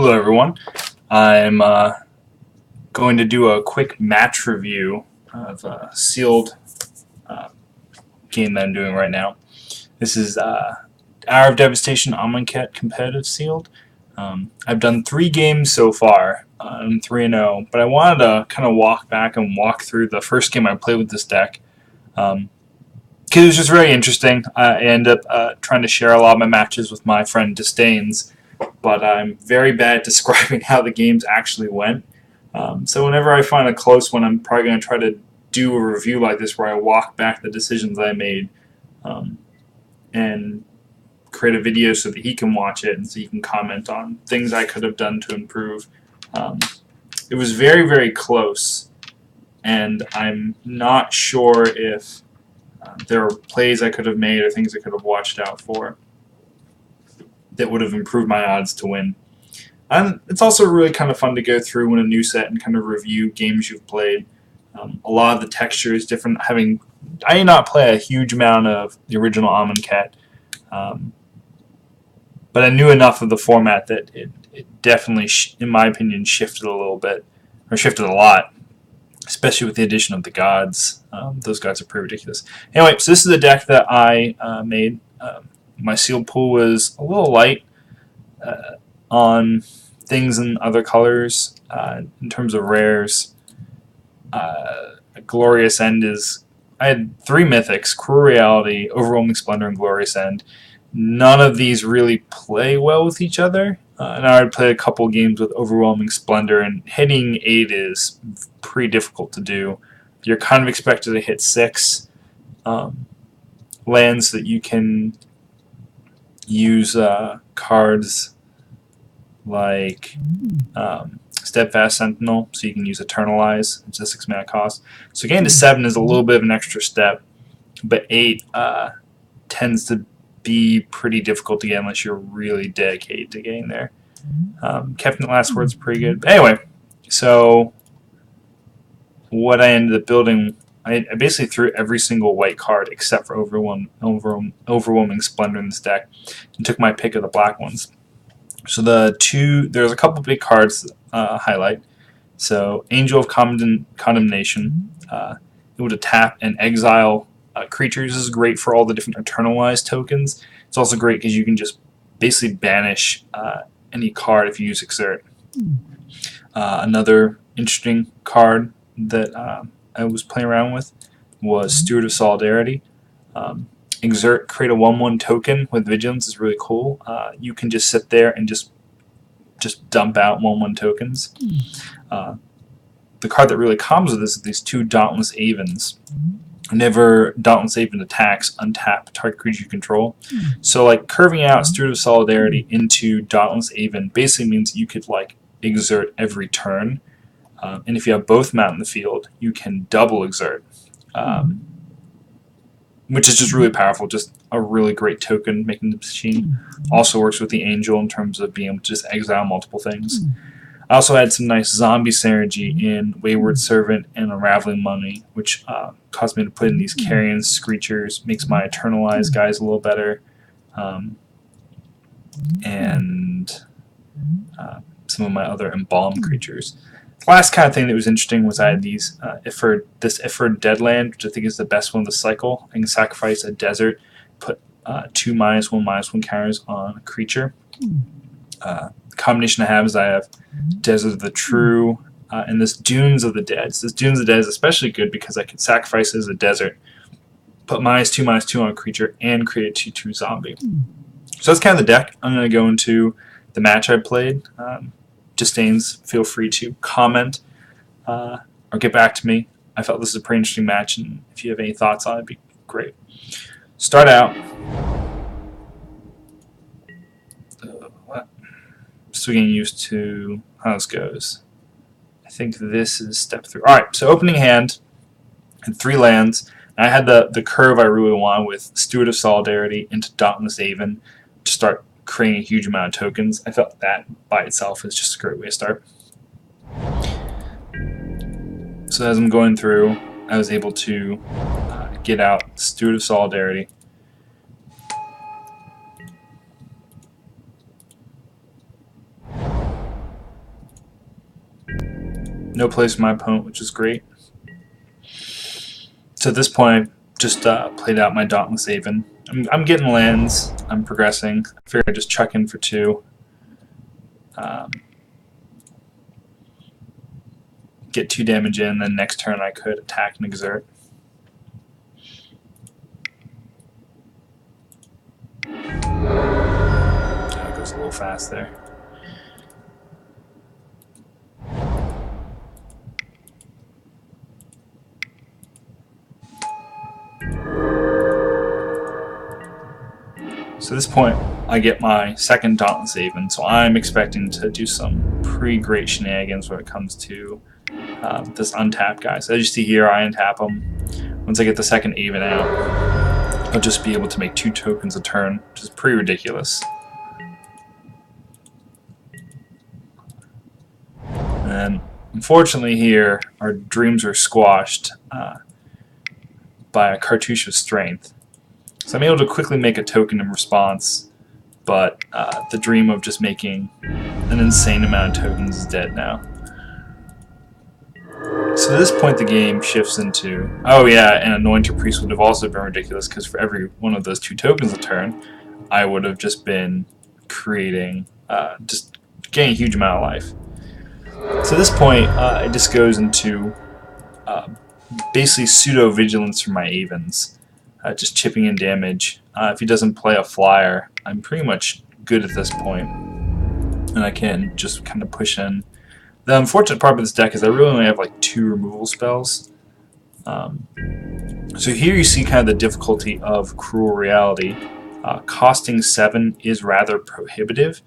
Hello everyone. I'm going to do a quick match review of a sealed game that I'm doing right now. This is Hour of Devastation AMK competitive sealed. I've done 3 games so far. I'm 3-0, but I wanted to kind of walk back and walk through the first game I played with this deck. Because it was just very interesting. I ended up trying to share a lot of my matches with my friend Disdains, but I'm very bad at describing how the games actually went. So whenever I find a close one, I'm probably going to try to do a review like this where I walk back the decisions I made and create a video so that he can watch it and so he can comment on things I could have done to improve. It was very, very close, and I'm not sure if there are plays I could have made or things I could have watched out for that would have improved my odds to win. And it's also really kind of fun to go through in a new set and kind of review games you've played. A lot of the texture is different. I did not play a huge amount of the original AMK, but I knew enough of the format that it definitely, in my opinion, shifted a little bit, or shifted a lot, especially with the addition of the gods. Those gods are pretty ridiculous. Anyway, so this is a deck that I made. My sealed pool was a little light on things in other colors in terms of rares. A Glorious End is... I had 3 mythics: Cruel Reality, Overwhelming Splendor, and Glorious End. None of these really play well with each other. And I would play a couple games with Overwhelming Splendor, and hitting 8 is pretty difficult to do. You're kind of expected to hit 6 lands that you can use cards like Steadfast Sentinel, so you can use Eternalize. It's a 6 mana cost. So getting to 7 is a little bit of an extra step, but 8 tends to be pretty difficult to get unless you're really dedicated to getting there. Captain Last Word's pretty good. But anyway, so what I ended up building, I basically threw every single white card except for Overwhelming Splendor in this deck and took my pick of the black ones. So there's a couple big cards highlight. So Angel of Condemnation, able to tap and exile creatures. This is great for all the different Eternalized tokens. It's also great because you can just basically banish any card if you use Exert. Another interesting card that I was playing around with was Steward of Solidarity. Exert, create a 1/1 token with Vigilance is really cool. You can just sit there and just dump out 1/1 tokens. The card that really comes with this is these 2 Dauntless Avens. Whenever Dauntless Aven attacks, untap target creature you control. So like curving out Steward of Solidarity into Dauntless Aven basically means you could like exert every turn. And if you have both mount in the field, you can double exert. Which is just really powerful, just a really great token making the machine. Also works with the Angel in terms of being able to just exile multiple things. I also had some nice zombie synergy in Wayward Servant and Unraveling Mummy, which caused me to put in these Carrion Screechers, makes my Eternalized guys a little better. And some of my other Embalmed creatures. The last kind of thing that was interesting was I had these Ifrit Deadland, which I think is the best one of the cycle. I can sacrifice a desert, put 2 -1/-1 counters on a creature. The combination I have is I have Desert of the True and this Dunes of the Dead. So this Dunes of the Dead is especially good because I can sacrifice it as a desert, put -2/-2 on a creature, and create a 2/2 zombie. So that's kind of the deck. I'm going to go into the match I played. Disdains, feel free to comment or get back to me. I felt this is a pretty interesting match, and if you have any thoughts on it, it'd be great. Start out. Still getting used to how this goes. I think this is step 3. Alright, so opening hand, had 3 lands. I had the curve I really wanted with Steward of Solidarity into Dauntless Aven to start creating a huge amount of tokens. I felt that by itself is just a great way to start. So as I'm going through, I was able to get out Steward of Solidarity. No plays for my opponent, which is great. So at this point, I just played out my Dauntless Haven. I'm getting lands. I'm progressing. I figured I'd just chuck in for 2. Get 2 damage in, then next turn I could attack and exert. That goes a little fast there. So at this point, I get my second Dauntless Haven, so I'm expecting to do some pretty great shenanigans when it comes to this untapped guy. So as you see here, I untap him. Once I get the second Haven out, I'll just be able to make 2 tokens a turn, which is pretty ridiculous. And unfortunately here, our dreams are squashed by a Cartouche of Strength. So I'm able to quickly make a token in response, but the dream of just making an insane amount of tokens is dead now. So at this point the game shifts into, oh yeah, and Anointer Priest would have also been ridiculous, because for every one of those 2 tokens a turn, I would have just been creating, just getting a huge amount of life. So at this point, it just goes into basically pseudo-vigilance for my Avens. Just chipping in damage. If he doesn't play a flyer, I'm pretty much good at this point, and I can just kind of push in. The unfortunate part of this deck is I really only have like 2 removal spells. So here you see kind of the difficulty of Cruel Reality. Costing 7 is rather prohibitive.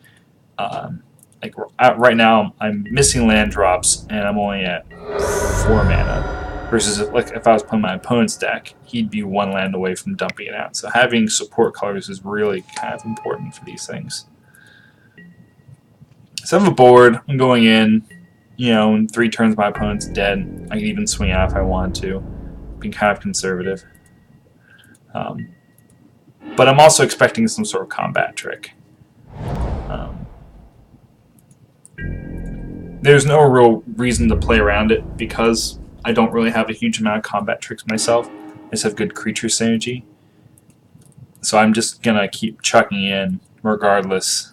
Like right now, I'm missing land drops, and I'm only at 4 mana. Versus if I was playing my opponent's deck, he'd be 1 land away from dumping it out. So having support colors is really kind of important for these things. So I have a board. I'm going in. In 3 turns my opponent's dead. I can even swing out if I want to. Being kind of conservative. But I'm also expecting some sort of combat trick. There's no real reason to play around it, because I don't really have a huge amount of combat tricks myself. I just have good creature synergy. So I'm just going to keep chucking in regardless.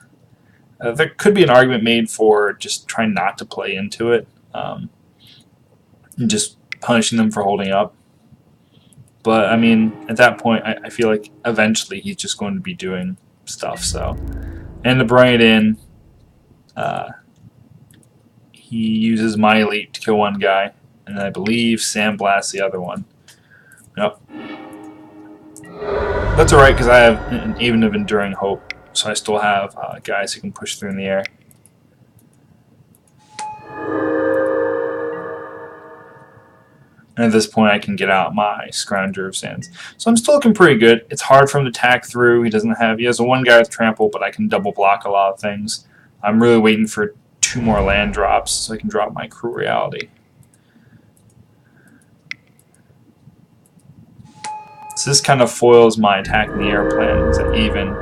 There could be an argument made for just trying not to play into it. And just punishing them for holding up. But, I mean, at that point, I feel like eventually he's just going to be doing stuff. So, and to bring it in, he uses my elite to kill 1 guy. And I believe Sandblast the other one. Yep. That's alright, because I have an Haven of Enduring Hope, so I still have guys who can push through in the air. And at this point I can get out my Scrounger of Sands. So I'm still looking pretty good. It's hard for him to attack through. He has a 1 guy with trample, but I can double block a lot of things. I'm really waiting for 2 more land drops so I can drop my Cruel Reality. So this kind of foils my attack in the air plan. It's an even.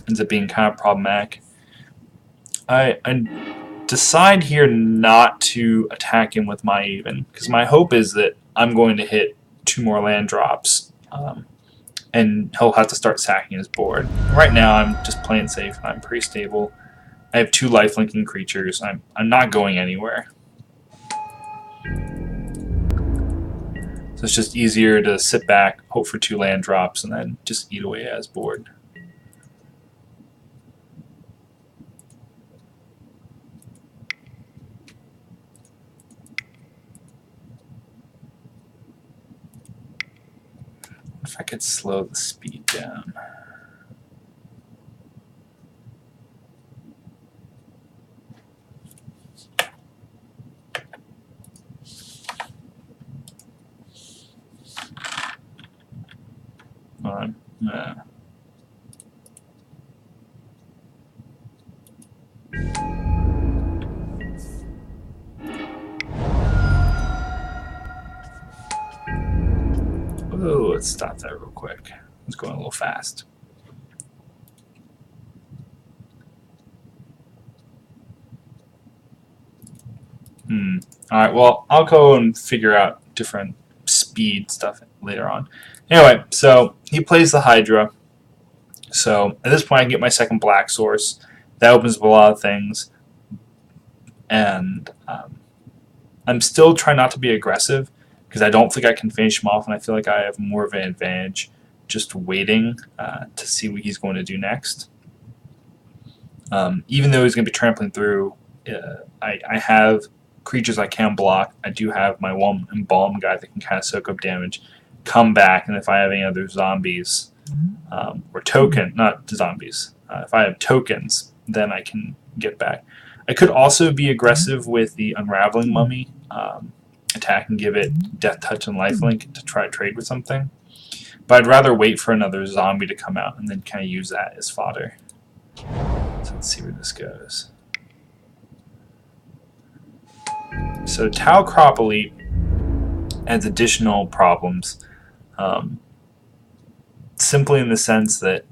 Ends up being kind of problematic. I decide here not to attack him with my even, because my hope is that I'm going to hit 2 more land drops, and he'll have to start sacking his board. Right now I'm just playing safe. I'm pretty stable. I have 2 lifelinking creatures. I'm not going anywhere. So it's just easier to sit back, hope for 2 land drops, and then just eat away at his board. If I could slow the speed down. Oh, let's stop that real quick. It's going a little fast. Alright, well, I'll go and figure out different speed stuff later on. Anyway, so he plays the Hydra. So at this point I can get my second black source. That opens up a lot of things. And I'm still trying not to be aggressive because I don't think I can finish him off, and I feel like I have more of an advantage just waiting to see what he's going to do next. Even though he's going to be trampling through, I have creatures I can block. I do have my one Embalm guy that can kind of soak up damage, come back, and if I have any other zombies or not zombies, if I have tokens, then I can get back. I could also be aggressive with the Unraveling Mummy, attack and give it Death Touch and Lifelink to try to trade with something. But I'd rather wait for another zombie to come out and then kind of use that as fodder. So let's see where this goes. So Tau Crop Elite adds additional problems, simply in the sense that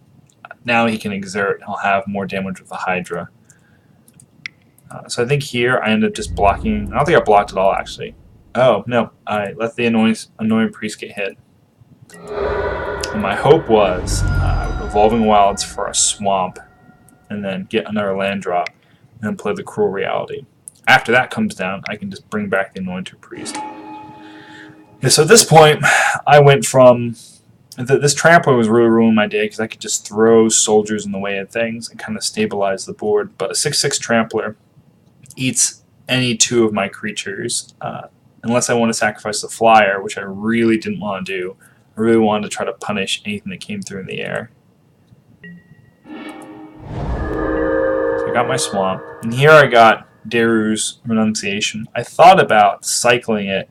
now he can exert, he'll have more damage with the Hydra. So I think here I end up just blocking. I don't think I blocked at all, actually. Oh, no. I let the annoying priest get hit. And my hope was Evolving Wilds for a swamp and then get another land drop and then play the Cruel Reality. After that comes down, I can just bring back the Anointed Priest. Yeah, so at this point, I went from... This Trampler was really ruining my day because I could just throw soldiers in the way of things and kind of stabilize the board. But a 6/6 Trampler eats any two of my creatures, unless I want to sacrifice the flyer, which I really didn't want to do. I really wanted to try to punish anything that came through in the air. So I got my swamp, and here I got Daru's Renunciation. I thought about cycling it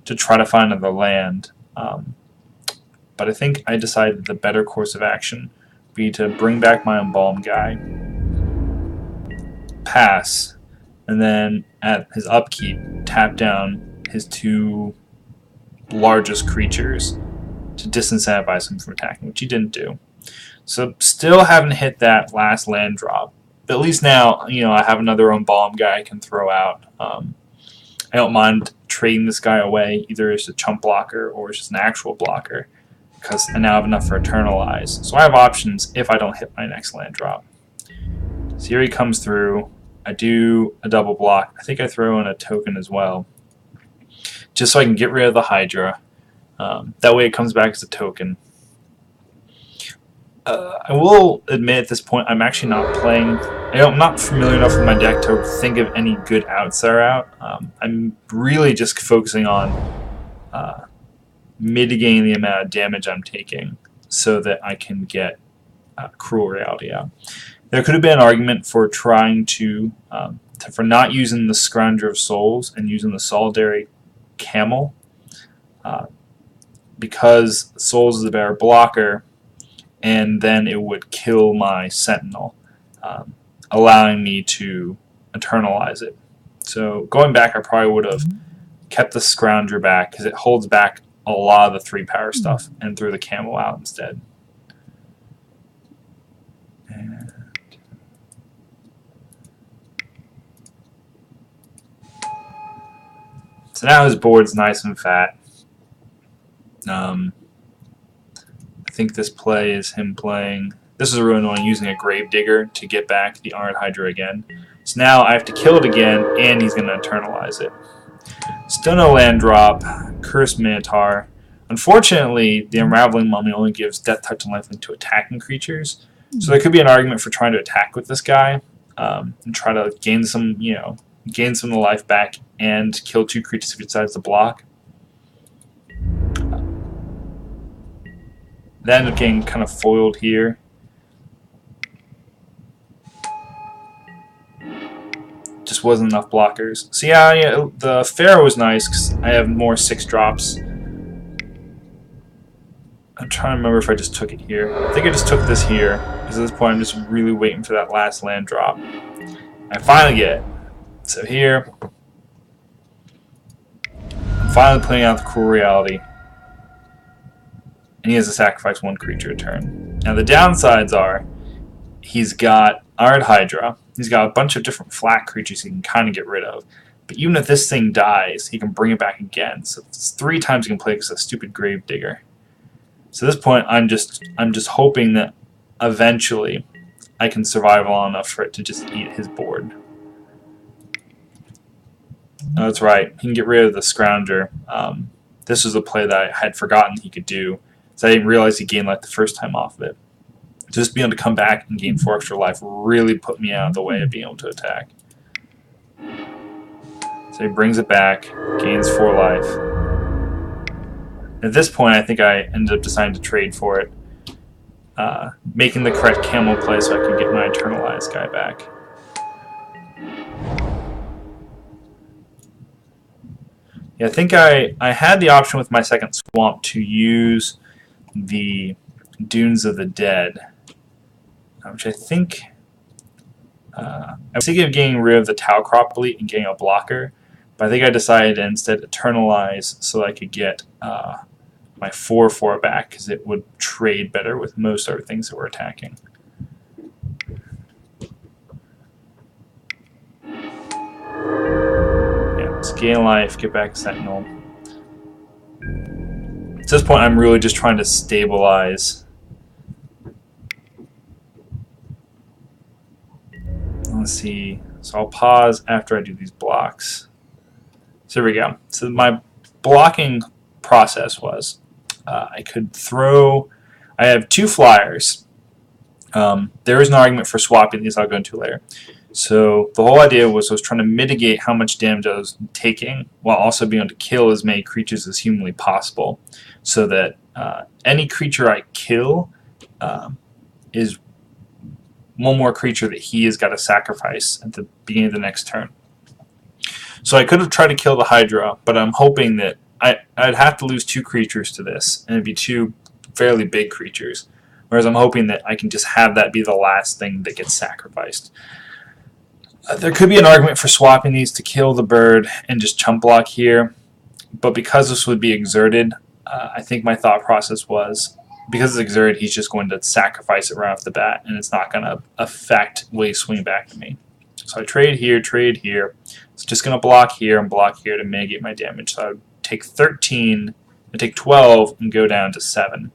to try to find another land, but I think I decided the better course of action would be to bring back my Embalm guy, pass, and then at his upkeep, tap down his two largest creatures to disincentivize him from attacking, which he didn't do. So still haven't hit that last land drop. But at least now, I have another Embalm guy I can throw out. I don't mind trading this guy away, either as a chump blocker or as just an actual blocker, because I now have enough for Eternalize. So I have options if I don't hit my next land drop. So here he comes through. I do a double block. I think I throw in a token as well, just so I can get rid of the Hydra. That way it comes back as a token. I will admit at this point I'm actually not playing... I'm not familiar enough with my deck to think of any good outs that are out. I'm really just focusing on mitigating the amount of damage I'm taking so that I can get Cruel Reality out. There could have been an argument for trying for not using the Scrounger of Souls and using the Solidary Camel, because Souls is a better blocker, and then it would kill my Sentinel, allowing me to Eternalize it. So going back, I probably would have kept the Scrounger back because it holds back a lot of the 3-power stuff and threw the Camel out instead. So now his board's nice and fat. I think this play is him playing... This is really annoying, using a Gravedigger to get back the Iron Hydra again. So now I have to kill it again, and he's going to Eternalize it. Still no land drop. Cursed Minotaur. Unfortunately, the Unraveling Mummy only gives Death Touch and Lifelink to attacking creatures. So there could be an argument for trying to attack with this guy and try to gain some, gain some of the life back and kill 2 creatures if he decides to block. That ended up getting kind of foiled here. Just wasn't enough blockers. So yeah, the Pharaoh was nice because I have more 6 drops. I'm trying to remember if I just took it here. I think I just took this here, because at this point I'm just really waiting for that last land drop. I finally get it. So here, I'm finally playing out the Cruel Reality. And he has to sacrifice 1 creature a turn. Now the downsides are, he's got Iron Hydra, he's got a bunch of different flat creatures he can kind of get rid of. But even if this thing dies, he can bring it back again. So it's 3 times he can play because of a stupid Gravedigger. So at this point, I'm just hoping that eventually I can survive long enough for it to just eat his board. Oh, that's right. He can get rid of the Scrounger. This was a play that I had forgotten he could do, so I didn't realize he gained life the first time off of it. Just being able to come back and gain 4 extra life really put me out of the way of being able to attack. So he brings it back, gains 4 life. At this point, I think I ended up deciding to trade for it, making the correct camel play so I could get my Eternalized guy back. Yeah, I think I had the option with my second swamp to use the Dunes of the Dead, which I think I was thinking of getting rid of the Tau Crop Elite and getting a blocker, but I think I decided to instead Eternalize so I could get my 4/4 back because it would trade better with most other things that we're attacking. Gain life, get back Sentinel. At this point, I'm really just trying to stabilize. Let's see. So I'll pause after I do these blocks. So here we go. So my blocking process was I could throw. I have 2 flyers. There is no argument for swapping these. I'll go into later. So the whole idea was I was trying to mitigate how much damage I was taking while also being able to kill as many creatures as humanly possible, so that any creature I kill is one more creature that he has got to sacrifice at the beginning of the next turn. So I could have tried to kill the Hydra, but I'm hoping that I'd have to lose 2 creatures to this, and it'd be 2 fairly big creatures, whereas I'm hoping that I can just have that be the last thing that gets sacrificed. There could be an argument for swapping these to kill the bird and just chump block here, but because this would be exerted, I think my thought process was, because it's exerted, he's just going to sacrifice it right off the bat, and it's not going to affect will he swing back to me. So I trade here, it's just going to block here and block here to mitigate my damage. So I would take 13, I take 12, and go down to 7.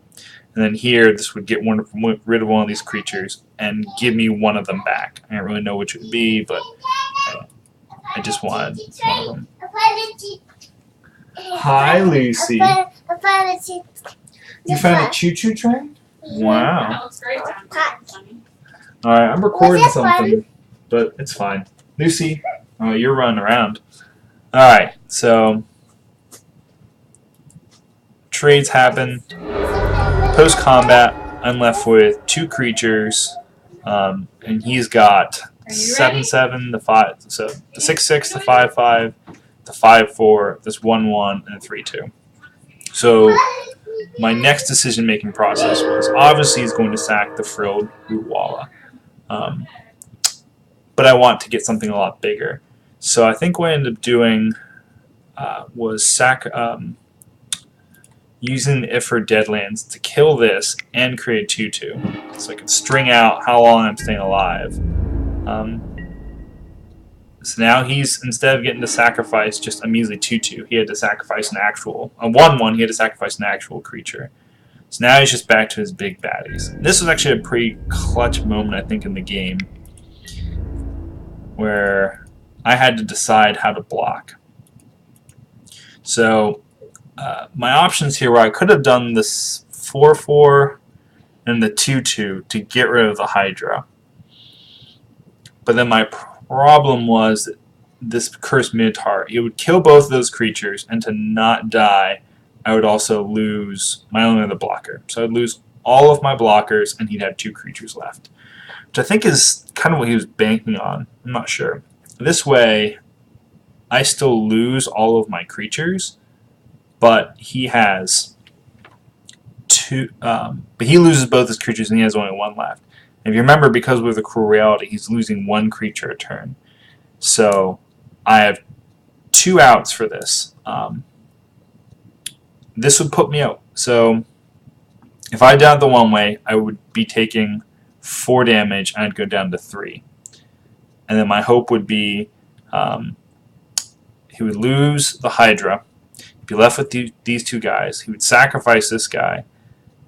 And then here, this would get rid of one of these creatures and give me one of them back. I don't really know which it would be, but I just wanted one of them. Hi, Lucy. You found a choo-choo train? Wow. That looks great down there. All right, I'm recording something, but it's fine. Lucy, oh, you're running around. All right, so trades happen. Post-combat, I'm left with 2 creatures, and he's got 7/7, the 5, so the 6/6, the 5/5, the 5/4, this 1/1, and a 3/2. So my next decision-making process was obviously he's going to sack the frilled Rootwalla, but I want to get something a lot bigger. So I think what I ended up doing was using the Ifrit Deadlands to kill this and create 2/2. So I can string out how long I'm staying alive. So now he's, instead of getting to sacrifice just a measly 2/2, he had to sacrifice an actual, a 1/1, he had to sacrifice an actual creature. So now he's just back to his big baddies. This was actually a pretty clutch moment, I think, in the game, where I had to decide how to block. So my options here were I could have done this 4/4 and the 2/2 to get rid of the Hydra. But then my problem was that this Cursed Minotaur, it would kill both of those creatures, and to not die, I would also lose my only other blocker. So I'd lose all of my blockers, and he'd have 2 creatures left, which I think is kind of what he was banking on. I'm not sure. This way, I still lose all of my creatures, but he has 2. But he loses both his creatures, and he has only 1 left. If you remember, because with the Cruel Reality, he's losing 1 creature a turn. So I have 2 outs for this. This would put me out. So if I died the one way, I would be taking 4 damage, and I'd go down to 3. And then my hope would be he would lose the Hydra, be left with these two guys. He would sacrifice this guy,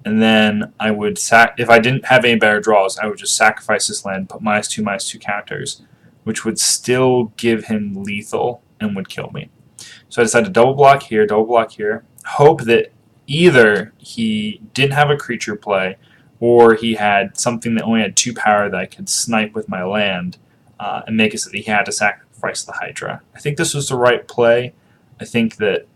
and then I would if I didn't have any better draws, I would just sacrifice this land, put -2/-2 counters, which would still give him lethal and would kill me. So I decided to double block here, hope that either he didn't have a creature play, or he had something that only had 2 power that I could snipe with my land, and make it so that he had to sacrifice the Hydra. I think this was the right play. I think that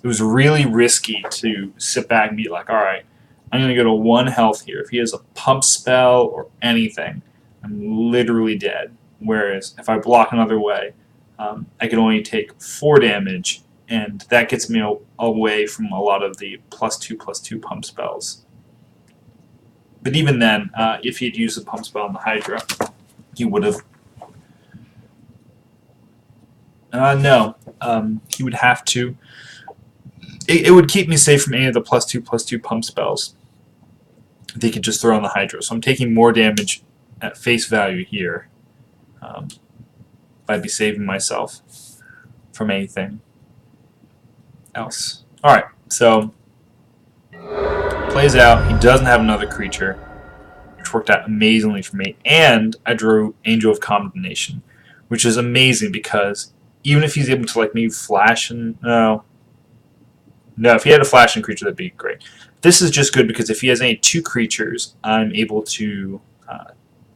it was really risky to sit back and be like, all right, I'm going to go to 1 health here. If he has a pump spell or anything, I'm literally dead. Whereas if I block another way, I can only take 4 damage, and that gets me away from a lot of the +2/+2 pump spells. But even then, if he had used the pump spell on the Hydra, he would have... no. He would have to... It would keep me safe from any of the +2/+2 pump spells. They could just throw on the Hydra. So I'm taking more damage at face value here. I'd be saving myself from anything else. Alright, so plays out. He doesn't have another creature, which worked out amazingly for me. And I drew Angel of Condemnation, which is amazing because even if he's able to like maybe flash and no, if he had a flash and creature, that'd be great. This is just good because if he has any 2 creatures, I'm able to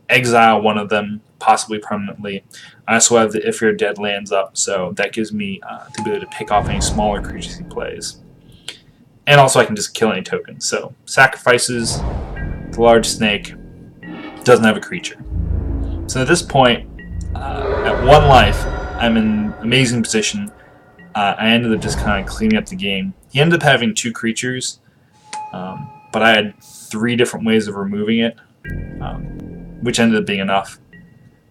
exile one of them, possibly permanently. I also have the If You're Dead lands up, so that gives me the ability to pick off any smaller creatures he plays. And also I can just kill any tokens. So sacrifices the large snake, doesn't have a creature. So at this point, at 1 life, I'm in an amazing position. I ended up just kind of cleaning up the game. He ended up having 2 creatures, but I had 3 different ways of removing it, which ended up being enough.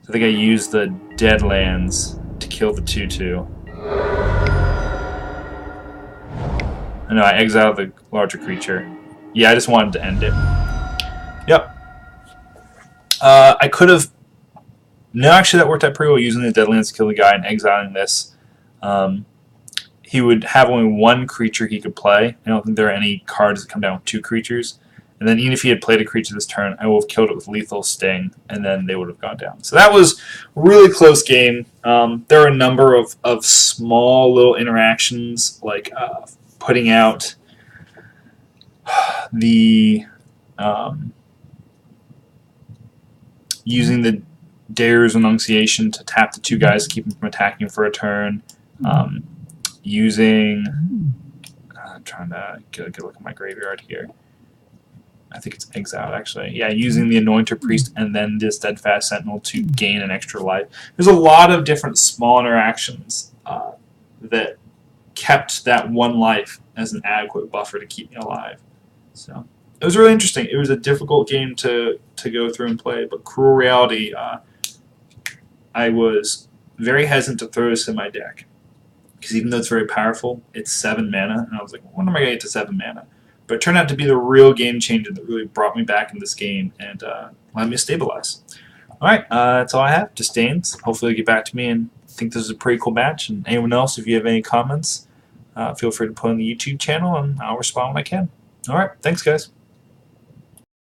So I think I used the dead lands to kill the 2/2. I know I exiled the larger creature. Yeah, I just wanted to end it. Yep. I could have... No, actually that worked out pretty well, using the dead lands to kill the guy and exiling this. He would have only 1 creature he could play. I don't think there are any cards that come down with 2 creatures. And then even if he had played a creature this turn, I would have killed it with Lethal Sting, and then they would have gone down. So that was a really close game. There are a number of small little interactions, like putting out the... using the Dare's Enunciation to tap the 2 guys to keep them from attacking for a turn. Using... I'm trying to get a look at my graveyard here. I think it's exiled, actually. Yeah, using the Anointer Priest and then the Steadfast Sentinel to gain an extra life. There's a lot of different small interactions that kept that 1 life as an adequate buffer to keep me alive. So it was really interesting. It was a difficult game to go through and play, but Cruel Reality, I was very hesitant to throw this in my deck. Because even though it's very powerful, it's 7 mana, and I was like, when am I going to get to 7 mana? But it turned out to be the real game changer that really brought me back in this game and allowed me to stabilize. Alright, that's all I have. Disdains. Hopefully you'll get back to me and think this is a pretty cool match. And anyone else, if you have any comments, feel free to put on the YouTube channel and I'll respond when I can. Alright, thanks guys.